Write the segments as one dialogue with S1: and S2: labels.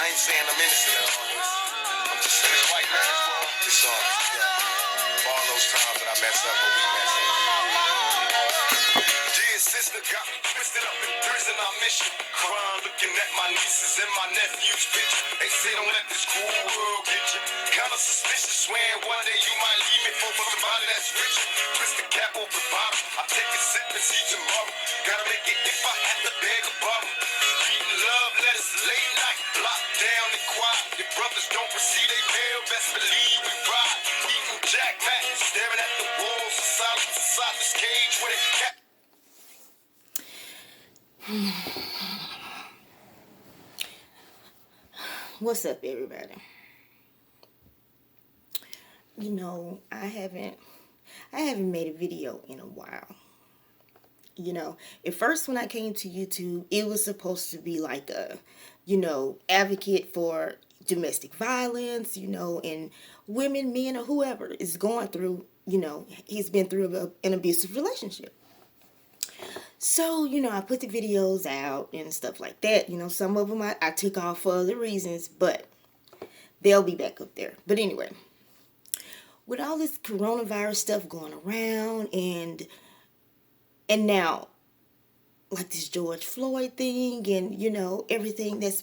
S1: I ain't saying I'm innocent at all this. I'm just saying this white man's world. This song, yeah. For all those times that I mess up or we mess up. Dear sister, got me twisted up in prison, I miss you. Crying, looking at my nieces and my nephews' picture. They say don't let this cruel world get you. Kinda suspicious, swearing one day you might leave me for somebody that's richer. Twist the cap off the bottle, I take a sip and see tomorrow. Gotta make it if I have to beg a bottle. Reading love letters late night, locked down and quiet. Your brothers don't receive they mail, best believe we ride. Eating Jack Mac, staring at the walls of silence inside this cage where they cat.
S2: What's up, everybody? You know, I haven't made a video in a while. You know, at first when I came to YouTube, it was supposed to be like a, advocate for domestic violence, and women, men, or whoever is going through, he's been through an abusive relationship. So, I put the videos out and stuff like that. Some of them I took off for other reasons, but they'll be back up there. But anyway, with all this coronavirus stuff going around and now, like this George Floyd thing and, everything that's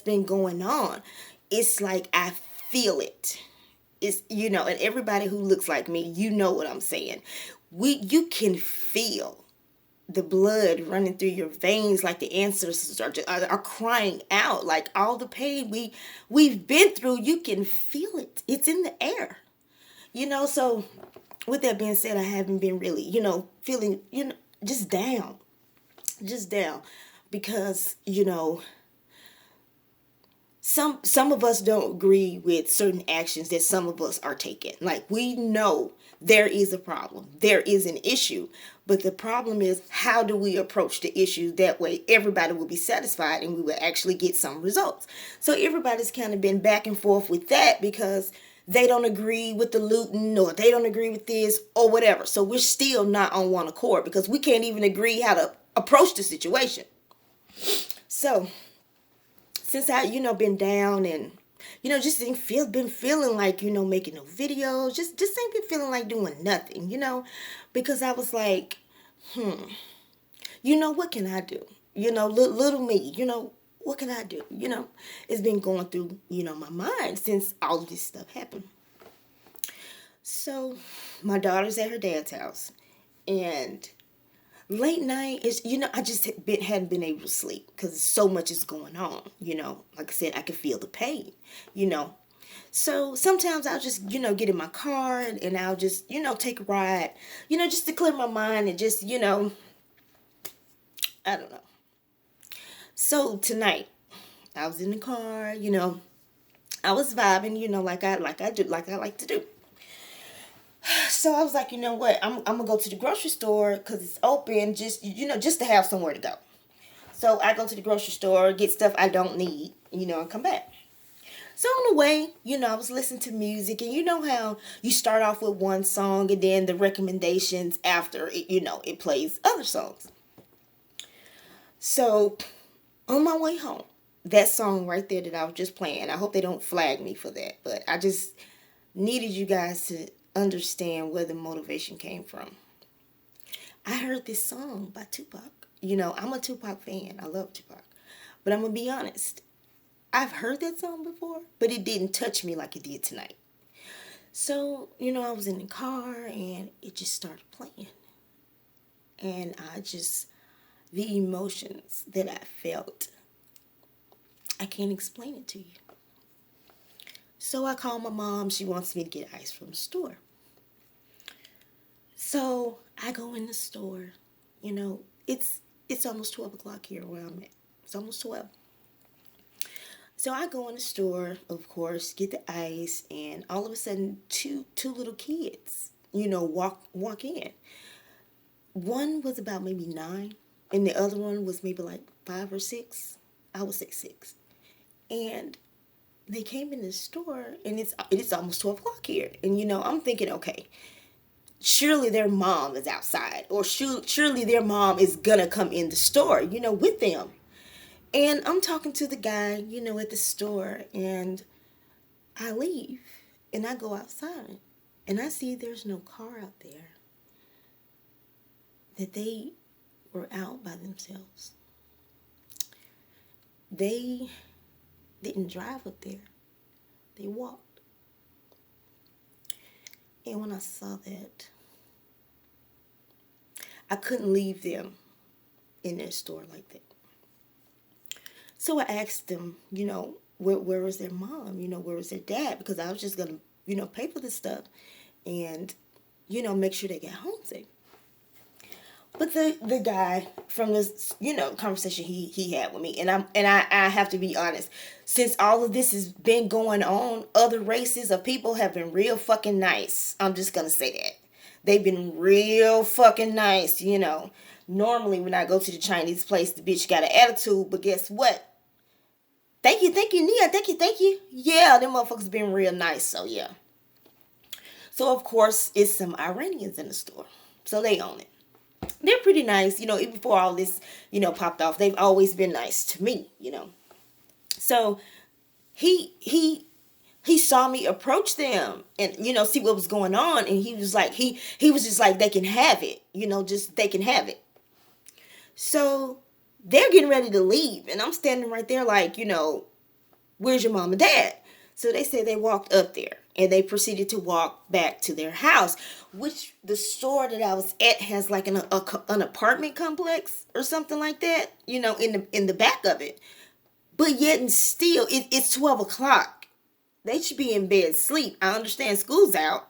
S2: been going on, it's like I feel it. It's, and everybody who looks like me, you know what I'm saying. You can feel the blood running through your veins, like the ancestors are crying out, like all the pain we've been through. You can feel it. It's in the air, So with that being said, I haven't been really, feeling, just down, because some of us don't agree with certain actions that some of us are taking. Like, we know there is a problem, there is an issue, but the problem is, how do we approach the issue? That way everybody will be satisfied and we will actually get some results. So everybody's kind of been back and forth with that because they don't agree with the looting, or they don't agree with this or whatever. So we're still not on one accord because we can't even agree how to approach the situation. So since I, been down and, just been feeling like, making no videos, just ain't been feeling like doing nothing, because I was like, what can I do? Little me, what can I do? It's been going through, my mind since all of this stuff happened. So my daughter's at her dad's house, and late night is, I just hadn't been able to sleep because so much is going on, like I said, I could feel the pain, So sometimes I'll just, get in my car and I'll just, take a ride, just to clear my mind and just, I don't know. So tonight I was in the car, I was vibing, like I like to do. So I was like, you know what? I'm gonna go to the grocery store because it's open, just to have somewhere to go. So I go to the grocery store, get stuff I don't need, and come back. So on the way, I was listening to music, and you know how you start off with one song and then the recommendations after it, it plays other songs. So on my way home, that song right there that I was just playing, I hope they don't flag me for that, but I just needed you guys to understand where the motivation came from. I heard this song by Tupac. I'm a Tupac fan. I love Tupac. But I'm going to be honest. I've heard that song before, but it didn't touch me like it did tonight. So, I was in the car and it just started playing. And the emotions that I felt, I can't explain it to you. So I called my mom. She wants me to get ice from the store. So I go in the store. It's almost 12 o'clock here where I'm at. It's almost 12. So I go in the store, of course, get the ice, and all of a sudden, two little kids, walk in. One was about maybe 9, and the other one was maybe like 5 or 6. I would say 6. And they came in the store, and it's almost 12 o'clock here. And, I'm thinking, okay, surely their mom is outside, or surely their mom is going to come in the store, with them. And I'm talking to the guy, at the store, and I leave and I go outside and I see there's no car out there, that they were out by themselves. They didn't drive up there, they walked. And when I saw that, I couldn't leave them in their store like that. So I asked them, where was their mom? Where was their dad? Because I was just going to, pay for this stuff and, make sure they get home safe. But the guy from this, conversation he had with me, and I have to be honest, since all of this has been going on, other races of people have been real fucking nice. I'm just gonna say that. They've been real fucking nice, Normally when I go to the Chinese place, the bitch got an attitude, but guess what? Thank you, Nia, thank you. Yeah, them motherfuckers been real nice, so yeah. So of course, it's some Iranians in the store. So they own it. They're pretty nice, even before all this, popped off. They've always been nice to me. So he saw me approach them and, see what was going on. And he was like, he was just like, they can have it, just they can have it. So they're getting ready to leave. And I'm standing right there like, where's your mom and dad? So they said they walked up there and they proceeded to walk back to their house, which the store that I was at has like an apartment complex or something like that, in the back of it. But yet and still, it's 12 o'clock. They should be in bed sleep. I understand school's out.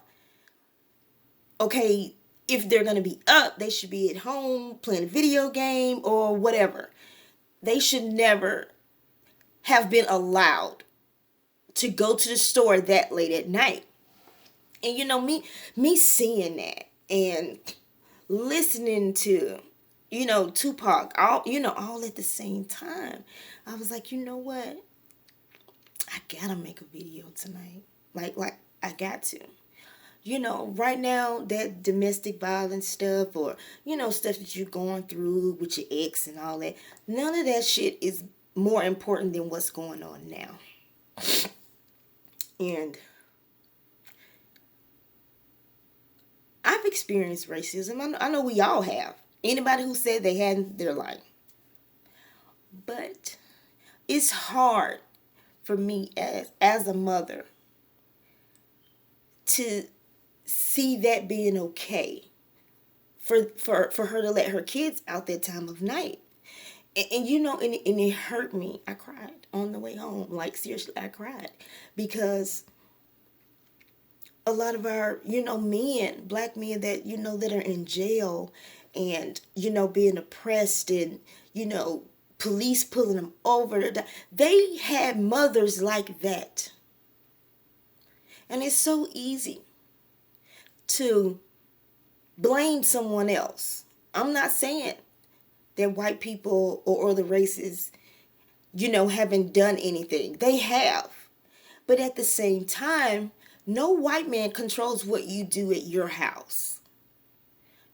S2: Okay, if they're going to be up, they should be at home playing a video game or whatever. They should never have been allowed to go to the store that late at night. And me seeing that and listening to, Tupac, all at the same time, I was like, you know what? I gotta make a video tonight. Like I got to. Right now, that domestic violence stuff or, stuff that you're going through with your ex and all that, none of that shit is more important than what's going on now. And I've experienced racism. I know we all have. Anybody who said they hadn't, they're lying. But it's hard for me as a mother to see that being okay for her to let her kids out that time of night. And it hurt me. I cried on the way home. Like, seriously, I cried. Because a lot of our, men, black men that, that are in jail and, being oppressed and, police pulling them over. They had mothers like that. And it's so easy to blame someone else. I'm not saying that white people or other races, haven't done anything. They have. But at the same time, no white man controls what you do at your house.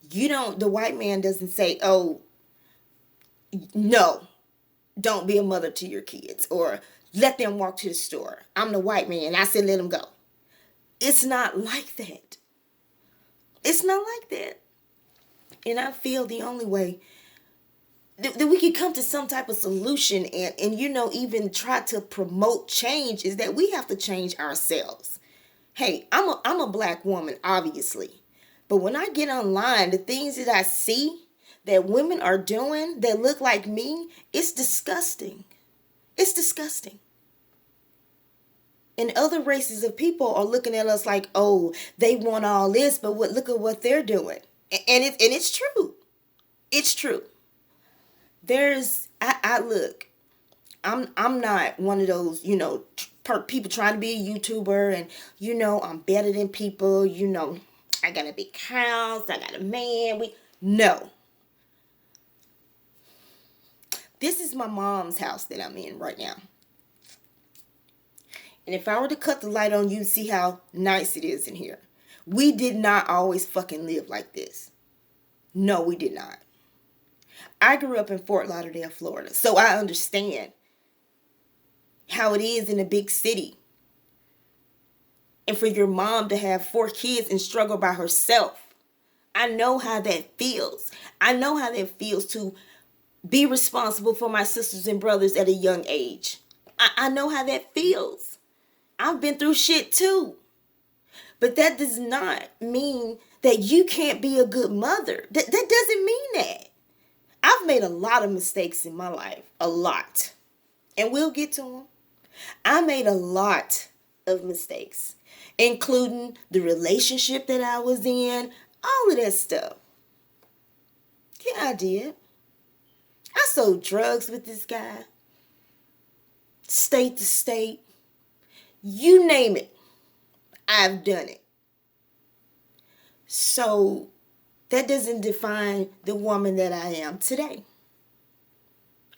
S2: The white man doesn't say, oh, no, don't be a mother to your kids, or let them walk to the store. I'm the white man. I said, let them go. It's not like that. It's not like that. And I feel the only way that we can come to some type of solution and even try to promote change is that we have to change ourselves. Hey, I'm a black woman, obviously. But when I get online, the things that I see that women are doing that look like me, it's disgusting. It's disgusting. And other races of people are looking at us like, oh, they want all this, but look at what they're doing. And it's true. It's true. I look, I'm not one of those, people trying to be a YouTuber and, I'm better than people, I got a big house, I got a man. No. This is my mom's house that I'm in right now. And if I were to cut the light on, you'd see how nice it is in here. We did not always fucking live like this. No, we did not. I grew up in Fort Lauderdale, Florida, so I understand how it is in a big city. And for your mom to have 4 kids and struggle by herself. I know how that feels. I know how that feels to be responsible for my sisters and brothers at a young age. I know how that feels. I've been through shit too. But that does not mean that you can't be a good mother. That doesn't mean that. I've made a lot of mistakes in my life. A lot. And we'll get to them. I made a lot of mistakes, including the relationship that I was in, all of that stuff. Yeah, I did. I sold drugs with this guy, state to state. You name it, I've done it. So that doesn't define the woman that I am today.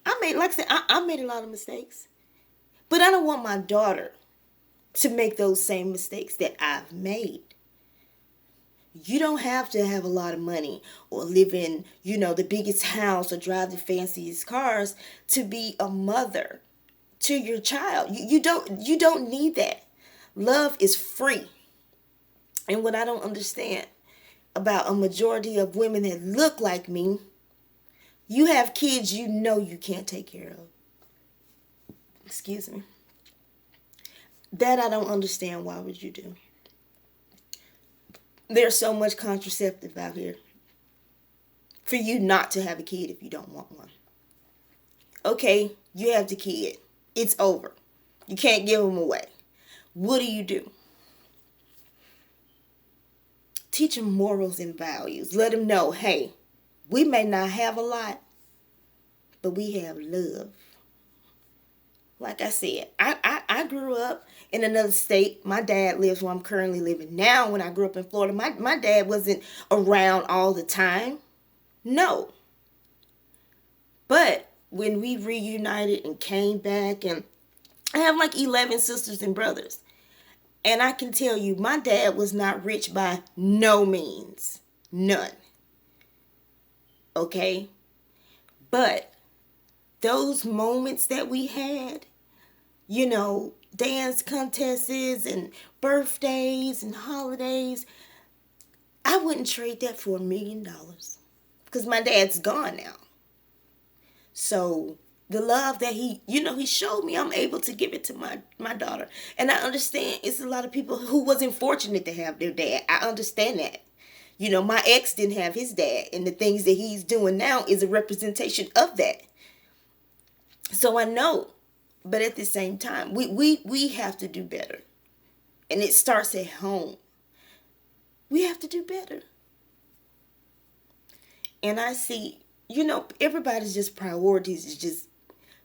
S2: Like I said, I made a lot of mistakes. But I don't want my daughter to make those same mistakes that I've made. You don't have to have a lot of money or live in, the biggest house or drive the fanciest cars to be a mother to your child. You don't need that. Love is free. And what I don't understand about a majority of women that look like me, you have kids you know you can't take care of. Excuse me. That I don't understand. Why would you do? There's so much contraceptive out here for you not to have a kid if you don't want one. Okay, you have the kid. It's over. You can't give them away. What do? Teach them morals and values. Let them know, hey, we may not have a lot, but we have love. Like I said, I grew up in another state. My dad lives where I'm currently living now. When I grew up in Florida, my dad wasn't around all the time. No. But when we reunited and came back, and I have like 11 sisters and brothers. And I can tell you, my dad was not rich by no means. None. Okay? But those moments that we had, dance contests and birthdays and holidays, I wouldn't trade that for $1 million. Because my dad's gone now. So the love that he showed me, I'm able to give it to my daughter. And I understand it's a lot of people who wasn't fortunate to have their dad. I understand that. My ex didn't have his dad. And the things that he's doing now is a representation of that. So I know. But at the same time, we have to do better. And it starts at home. We have to do better. And I see, everybody's just priorities is just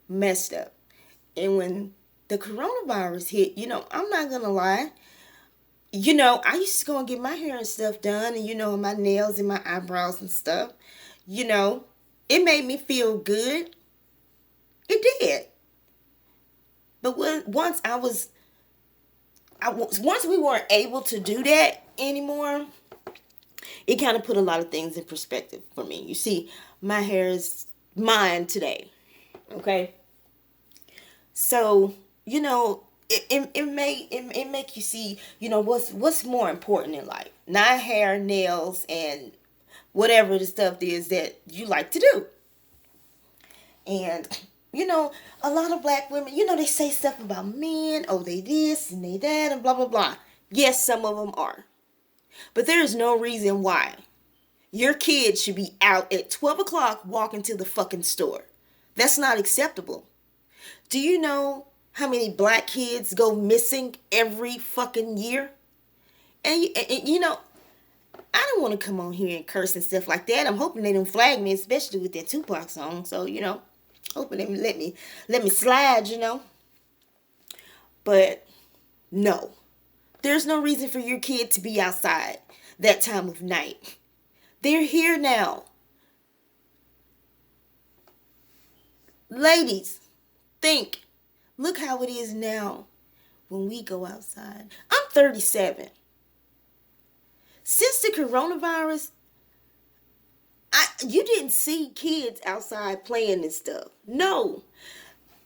S2: messed up. And when the coronavirus hit, I'm not going to lie. I used to go and get my hair and stuff done. And, my nails and my eyebrows and stuff. It made me feel good. It did. But once we weren't able to do that anymore, it kind of put a lot of things in perspective for me. You see, my hair is mine today. Okay? So, it make you see, what's more important in life. Not hair, nails, and whatever the stuff is that you like to do. And a lot of black women, they say stuff about men. Oh, they this and they that and blah, blah, blah. Yes, some of them are. But there is no reason why your kid should be out at 12 o'clock walking to the fucking store. That's not acceptable. Do you know how many black kids go missing every fucking year? And I don't want to come on here and curse and stuff like that. I'm hoping they don't flag me, especially with that Tupac song. So, hoping they let me slide, But no. There's no reason for your kid to be outside that time of night. They're here now. Ladies, think. Look how it is now when we go outside. I'm 37. Since the coronavirus, You didn't see kids outside playing and stuff. No.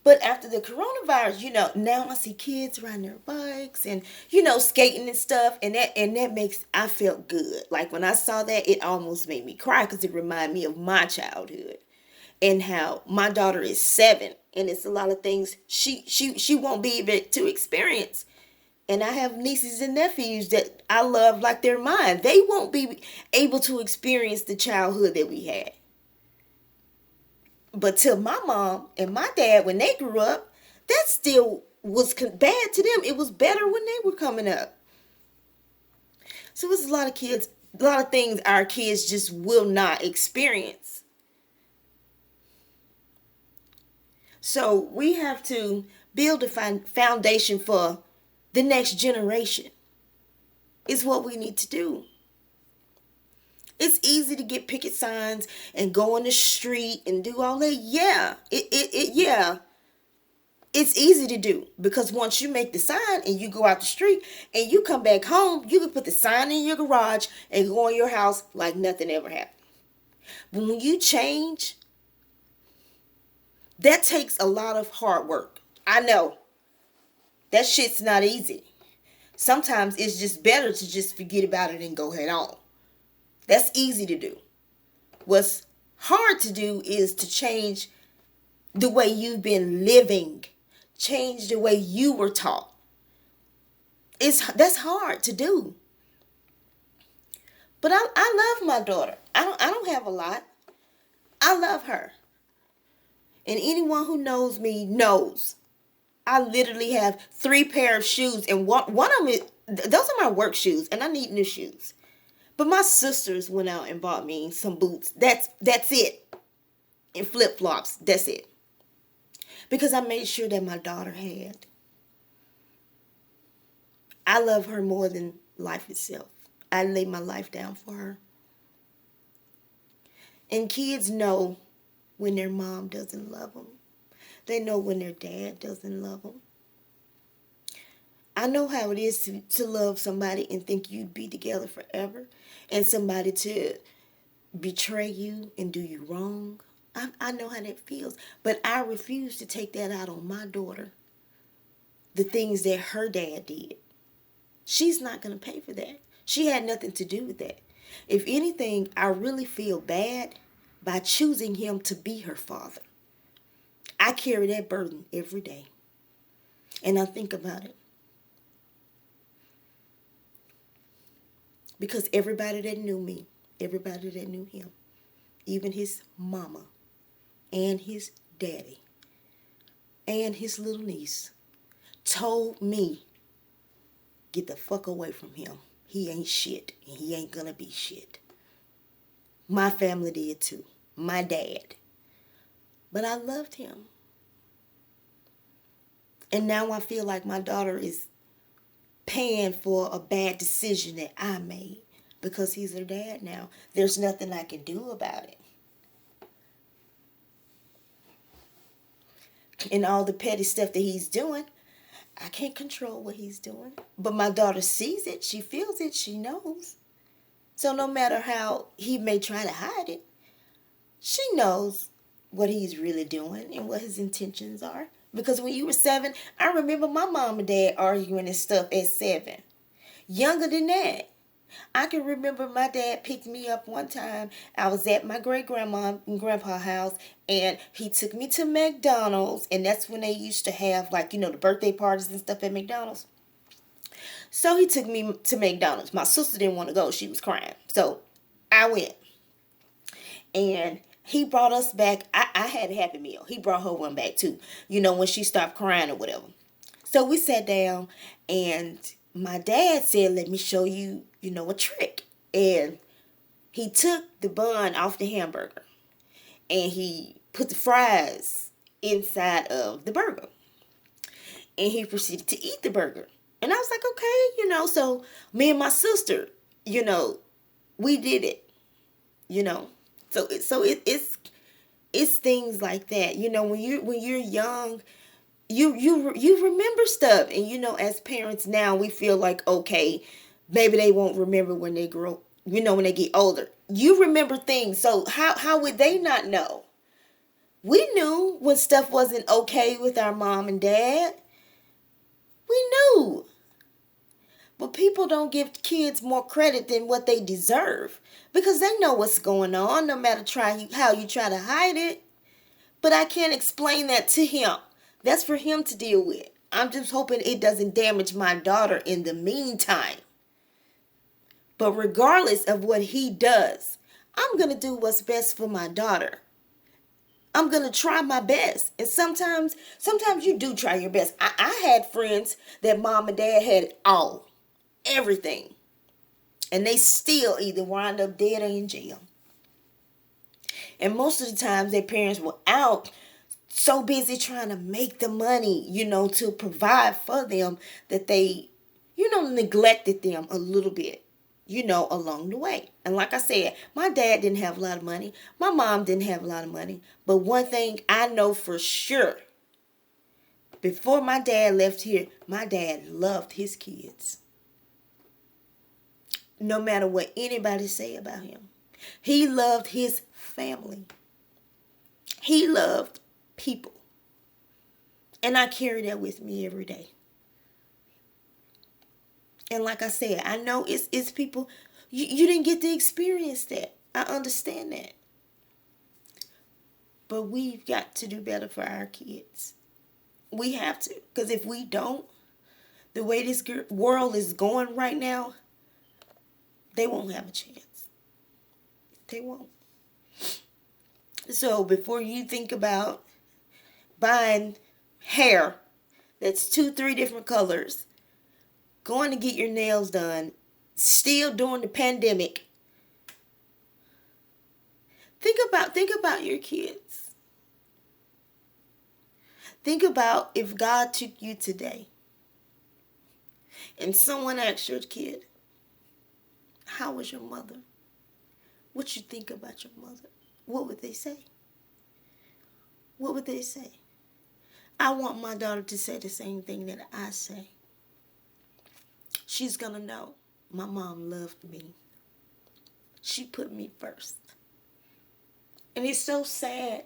S2: But after the coronavirus, now I see kids riding their bikes and skating and stuff, and that makes I felt good. Like when I saw that, it almost made me cry because it reminded me of my childhood and how my daughter is 7, and it's a lot of things she won't be able to experience. And I have nieces and nephews that I love like they're mine. They won't be able to experience the childhood that we had. But to my mom and my dad, when they grew up, that still was bad to them. It was better when they were coming up. So it's a lot of kids, a lot of things our kids just will not experience. So we have to build a foundation for the next generation. Is what we need to do. It's easy to get picket signs and go on the street and do all that. Yeah, yeah. It's easy to do because once you make the sign and you go out the street and you come back home, you can put the sign in your garage and go in your house like nothing ever happened. But when you change, that takes a lot of hard work. I know. That shit's not easy. Sometimes it's just better to just forget about it and go head on. That's easy to do. What's hard to do is to change the way you've been living. Change the way you were taught. That's hard to do. But I love my daughter. I don't have a lot. I love her. And anyone who knows me knows. I literally have 3 pair of shoes, and one of them is, those are my work shoes, and I need new shoes. But my sisters went out and bought me some boots. That's it. And flip-flops. That's it. Because I made sure that my daughter had. I love her more than life itself. I lay my life down for her. And kids know when their mom doesn't love them. They know when their dad doesn't love them. I know how it is to love somebody and think you'd be together forever, and somebody to betray you and do you wrong. I know how that feels, but I refuse to take that out on my daughter. The things that her dad did. She's not going to pay for that. She had nothing to do with that. If anything, I really feel bad by choosing him to be her father. I carry that burden every day. And I think about it. Because everybody that knew me, everybody that knew him, even his mama and his daddy and his little niece told me, get the fuck away from him. He ain't shit and he ain't gonna be shit. My family did too. My dad. But I loved him. And now I feel like my daughter is paying for a bad decision that I made because he's her dad now. There's nothing I can do about it. And all the petty stuff that he's doing, I can't control what he's doing. But my daughter sees it, she feels it, she knows. So no matter how he may try to hide it, she knows what he's really doing and what his intentions are. Because when you were 7, I remember my mom and dad arguing and stuff at 7. Younger than that. I can remember my dad picked me up one time. I was at my great-grandma and grandpa's house, and he took me to McDonald's, and that's when they used to have, like, the birthday parties and stuff at McDonald's. So he took me to McDonald's. My sister didn't want to go. She was crying. So I went. And he brought us back. I had a Happy Meal. He brought her one back too. When she stopped crying or whatever. So we sat down and my dad said, let me show you, a trick. And he took the bun off the hamburger. And he put the fries inside of the burger. And he proceeded to eat the burger. And I was like, okay, so me and my sister, we did it, So it's things like that. When you're young, you remember stuff, and as parents now we feel like, okay, maybe they won't remember when they grow when they get older. You remember things, so how would they not know? We knew when stuff wasn't okay with our mom and dad. We knew. But people don't give kids more credit than what they deserve because they know what's going on no matter how you try to hide it. But I can't explain that to him. That's for him to deal with. I'm just hoping it doesn't damage my daughter in the meantime. But regardless of what he does, I'm going to do what's best for my daughter. I'm going to try my best. And sometimes you do try your best. I had friends that mom and dad had everything. And they still either wind up dead or in jail. And most of the times their parents were out so busy trying to make the money, to provide for them that they, neglected them a little bit, along the way. And like I said, my dad didn't have a lot of money. My mom didn't have a lot of money. But one thing I know for sure, before my dad left here, my dad loved his kids. No matter what anybody say about him. He loved his family. He loved people. And I carry that with me every day. And like I said, I know it's people, you didn't get to experience that. I understand that. But we've got to do better for our kids. We have to. Because if we don't, the way this world is going right now, they won't have a chance. They won't. So before you think about buying hair that's 2-3 different colors, going to get your nails done, still during the pandemic, think about your kids. Think about if God took you today and someone asked your kid, how was your mother? What you think about your mother? What would they say? What would they say? I want my daughter to say the same thing that I say. She's going to know my mom loved me. She put me first. And it's so sad.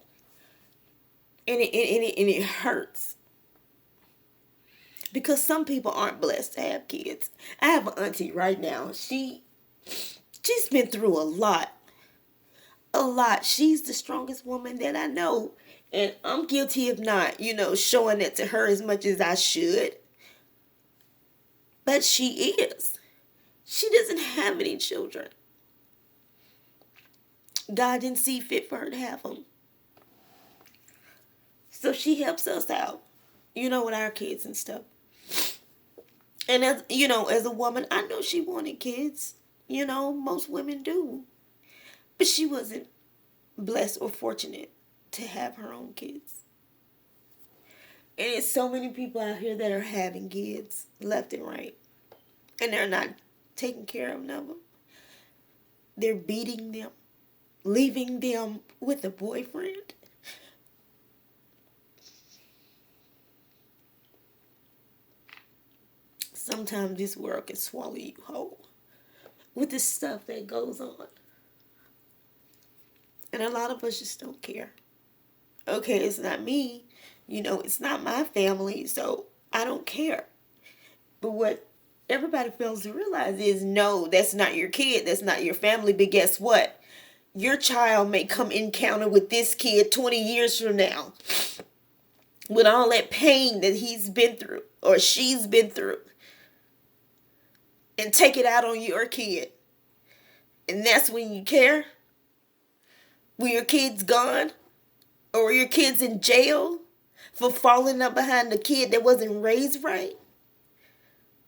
S2: And it hurts. Because some people aren't blessed to have kids. I have an auntie right now. She's been through a lot. A lot. She's the strongest woman that I know. And I'm guilty of not, showing it to her as much as I should. But she is. She doesn't have any children. God didn't see fit for her to have them. So she helps us out, with our kids and stuff. And as a woman, I know she wanted kids. Most women do. But she wasn't blessed or fortunate to have her own kids. And there's so many people out here that are having kids left and right. And they're not taking care of them. They're beating them. Leaving them with a boyfriend. Sometimes this world can swallow you whole with the stuff that goes on. And a lot of us just don't care. Okay, it's not me. It's not my family, so I don't care. But what everybody fails to realize is, no, that's not your kid. That's not your family. But guess what? Your child may come encounter with this kid 20 years from now with all that pain that he's been through or she's been through and take it out on your kid. And that's when you care? When your kid's gone? Or your kid's in jail for falling up behind a kid that wasn't raised right?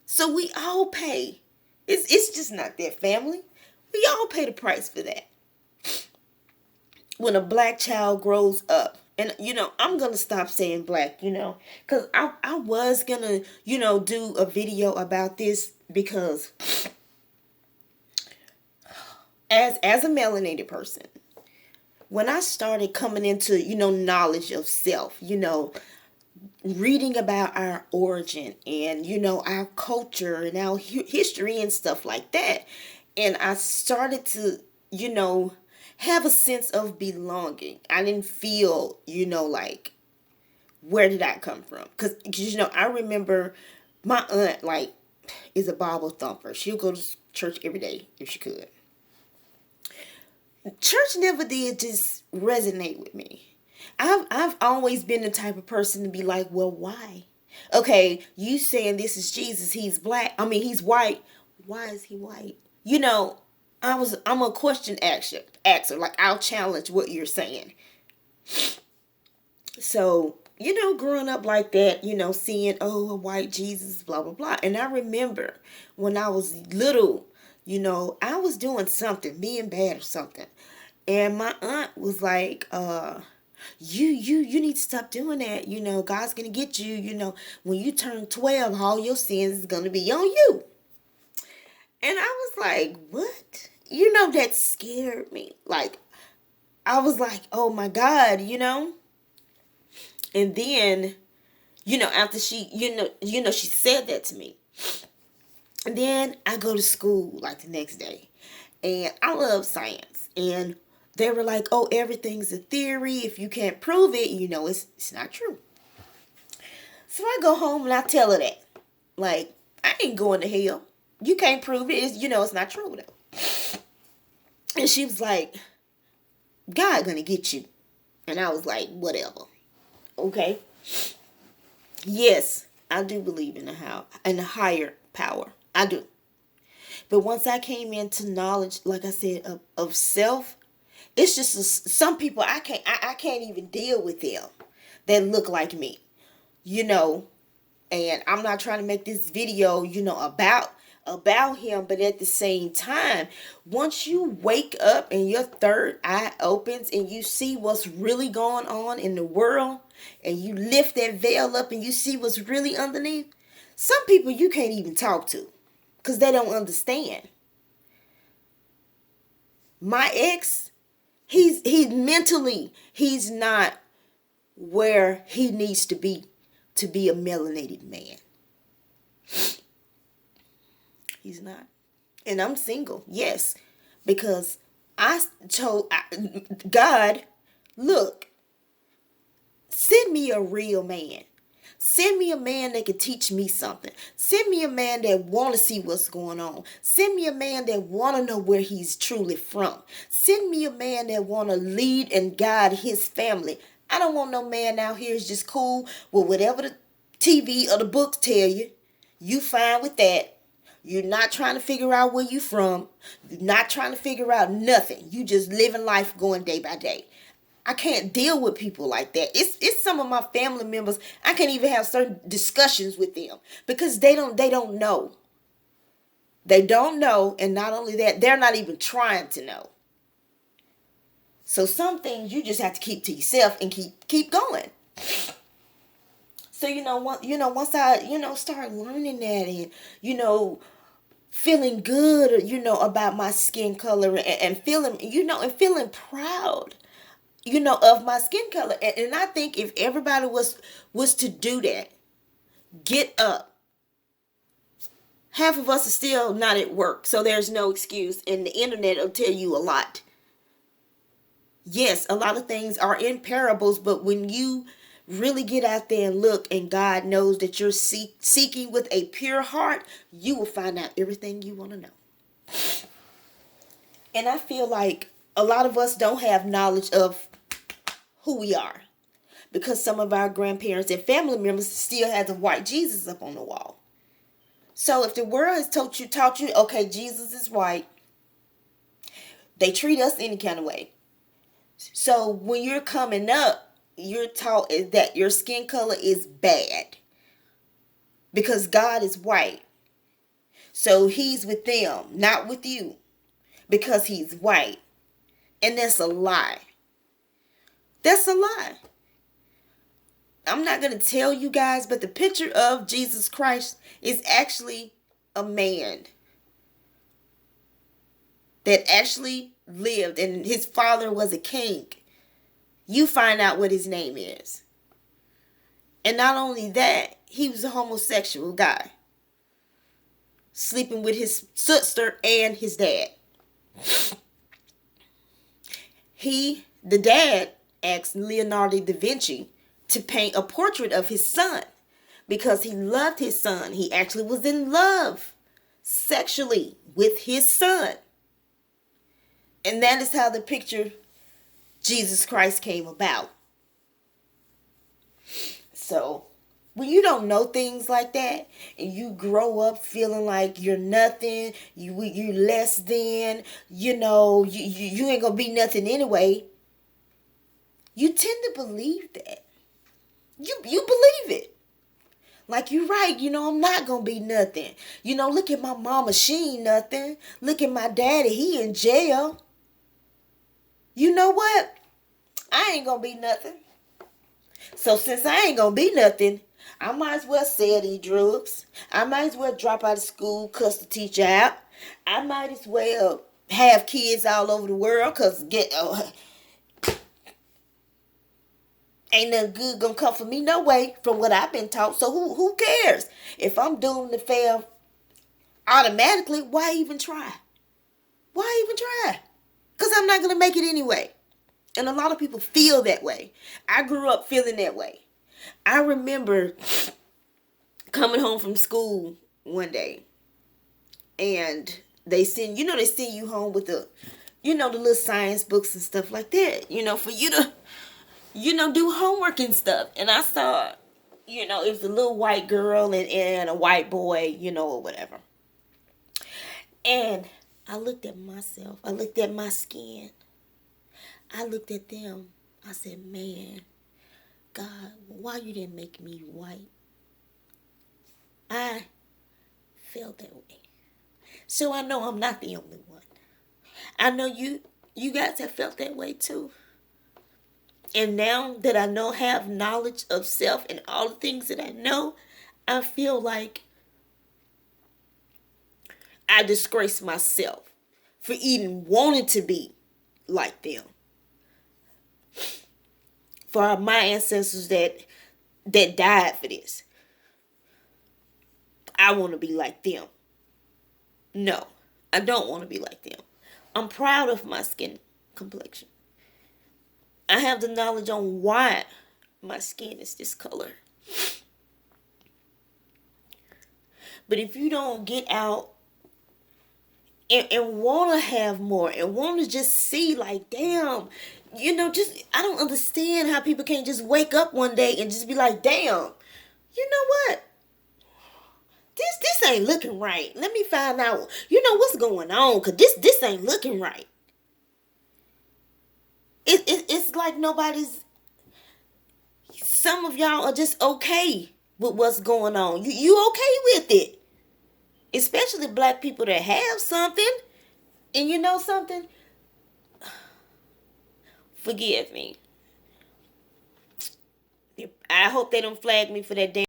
S2: So we all pay. It's just not their family. We all pay the price for that. When a black child grows up, and I'm gonna stop saying black, because I was gonna do a video about this, because as a melanated person, when I started coming into knowledge of self, reading about our origin and our culture and our history and stuff like that, And I started to, you know, have a sense of belonging. I didn't feel, like, where did that come from? Because, I remember my aunt, like, is a Bible thumper. She'll go to church every day if she could. Church never did just resonate with me. I've always been the type of person to be like, well, why? Okay, you saying this is Jesus, he's black. I mean, he's white. Why is he white? I'm a question axer. Like, I'll challenge what you're saying. So, growing up like that, seeing, oh, a white Jesus, blah, blah, blah. And I remember when I was little, I was doing something, being bad or something. And my aunt was like, you need to stop doing that. God's going to get you. When you turn 12, all your sins is going to be on you. And I was like, what? That scared me. Like, I was like, oh my God, And then, after she, she said that to me. And then I go to school like the next day. And I love science. And they were like, oh, everything's a theory. If you can't prove it, it's not true. So I go home and I tell her that. Like, I ain't going to hell. You can't prove it. It's not true though. And she was like, God gonna get you. And I was like, whatever. Okay. Yes, I do believe in a higher power. I do. But once I came into knowledge, like I said, of self, it's just some people I can't even deal with them that look like me. And I'm not trying to make this video, about him, but at the same time, once you wake up and your third eye opens and you see what's really going on in the world, and you lift that veil up and you see what's really underneath, some people you can't even talk to because they don't understand. My ex, he's mentally, he's not where he needs to be a melanated man. He's not. And I'm single, yes, because I told God, look, send me a real man. Send me a man that can teach me something. Send me a man that want to see what's going on. Send me a man that want to know where he's truly from. Send me a man that want to lead and guide his family. I don't want no man out here is just cool with whatever the TV or the books tell you. You fine with that. You're not trying to figure out where you from. You're not trying to figure out nothing. You just living life going day by day. I can't deal with people like that. It's some of my family members. I can't even have certain discussions with them because they don't know. They don't know, and not only that, they're not even trying to know. So some things you just have to keep to yourself and keep going. So once I start learning that and feeling good about my skin color and feeling proud of my skin color. And I think if everybody was to do that, get up. Half of us are still not at work, so there's no excuse, and the internet will tell you a lot. Yes, a lot of things are in parables, but when you really get out there and look, and God knows that you're seeking with a pure heart, you will find out everything you want to know. And I feel like a lot of us don't have knowledge of who we are because some of our grandparents and family members still have the white Jesus up on the wall. So if the world has taught you, okay, Jesus is white, they treat us any kind of way. So when you're coming up, you're taught that your skin color is bad because God is white. So he's with them, not with you, because he's white. And that's a lie. That's a lie. I'm not going to tell you guys, but the picture of Jesus Christ is actually a man that actually lived, and his father was a king. You find out what his name is. And not only that, he was a homosexual guy. sleeping with his sister and his dad. The dad asked Leonardo da Vinci to paint a portrait of his son because he loved his son. He actually was in love sexually with his son. And that is how the picture Jesus Christ came about. So, when you don't know things like that, and you grow up feeling like you're nothing, you're less than, you ain't gonna be nothing anyway, you tend to believe that. You believe it. Like, you're right, I'm not gonna be nothing. Look at my mama, she ain't nothing. Look at my daddy, he in jail. You know what? I ain't gonna be nothing. So since I ain't gonna be nothing, I might as well sell these drugs. I might as well drop out of school, cuss the teacher out. I might as well have kids all over the world, because ain't nothing good gonna come for me no way from what I've been taught. So who cares? If I'm doomed to fail automatically, why even try? Why even try? Because I'm not gonna make it anyway. And a lot of people feel that way. I grew up feeling that way. I remember coming home from school one day, and they send you home with the little science books and stuff like that, for you to, do homework and stuff. And I saw, it was a little white girl and a white boy, or whatever. And I looked at myself. I looked at my skin. I looked at them. I said, man, God, why you didn't make me white? I felt that way. So I know I'm not the only one. I know you guys have felt that way too. And now that I have knowledge of self and all the things that I know, I feel like I disgrace myself for even wanting to be like them. For my ancestors that died for this. I want to be like them. No, I don't want to be like them. I'm proud of my skin complexion. I have the knowledge on why my skin is this color. But if you don't get out and want to have more and want to just see, like, damn, I don't understand how people can't just wake up one day and just be like, damn, you know what? This ain't looking right. Let me find out, what's going on, because this ain't looking right. It's like some of y'all are just okay with what's going on. You okay with it. Especially black people that have something. And you know something? Forgive me. I hope they don't flag me for that damn